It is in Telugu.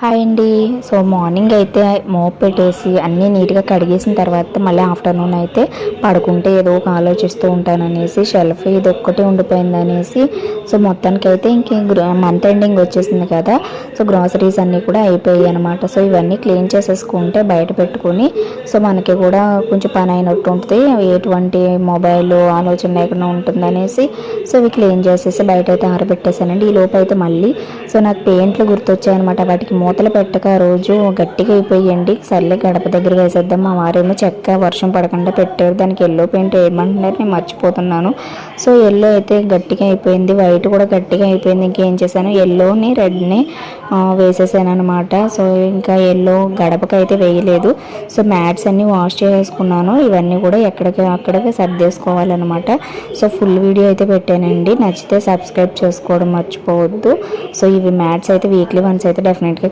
హాయ్ అండి. సో మార్నింగ్ అయితే మోప్ పెట్టేసి అన్నీ నీట్గా కడిగేసిన తర్వాత మళ్ళీ ఆఫ్టర్నూన్ అయితే పడుకుంటే ఏదో ఒక ఆలోచిస్తూ ఉంటాననేసి షెల్ఫ్ ఇది ఒక్కటే ఉండిపోయింది అనేసి సో మొత్తానికి అయితే మంత్ ఎండింగ్ వచ్చేసింది కదా. సో గ్రాసరీస్ అన్నీ కూడా అయిపోయాయి అనమాట. సో ఇవన్నీ క్లీన్ చేసేసుకుంటే బయట పెట్టుకుని సో మనకి కూడా కొంచెం పని అయినట్టు ఉంటుంది, ఎటువంటి మొబైల్ ఆలోచన లేకుండా ఉంటుంది అనేసి సో ఇవి క్లీన్ చేసేసి బయట అయితే ఆరబెట్టేసానండి. ఈ లోపు అయితే మళ్ళీ సో నాకు పెయింట్లు గుర్తొచ్చాయి అనమాట. వాటికి మూతలు పెట్టక రోజు గట్టిగా అయిపోయండి. సర్లే గడప దగ్గర వేసేద్దాం. మా వారేమో చెక్క వర్షం పడకుండా పెట్టారు, దానికి ఎల్లో పెయింట్ వేయమంటున్నారు, నేను మర్చిపోతున్నాను. సో ఎల్లో అయితే గట్టిగా అయిపోయింది, వైట్ కూడా గట్టిగా అయిపోయింది. ఇంకేం చేశాను, ఎల్లోని రెడ్ని వేసేసాను అనమాట. సో ఇంకా ఎల్లో గడపకి అయితే వేయలేదు. సో మ్యాట్స్ అన్నీ వాష్ చేసుకున్నాను. ఇవన్నీ కూడా అక్కడికి సర్దేసుకోవాలన్నమాట. సో ఫుల్ వీడియో అయితే పెట్టానండి, నచ్చితే సబ్స్క్రైబ్ చేసుకోవడం మర్చిపోవద్దు. సో ఇవి మ్యాట్స్ అయితే వీక్లీ వన్స్ అయితే డెఫినెట్గా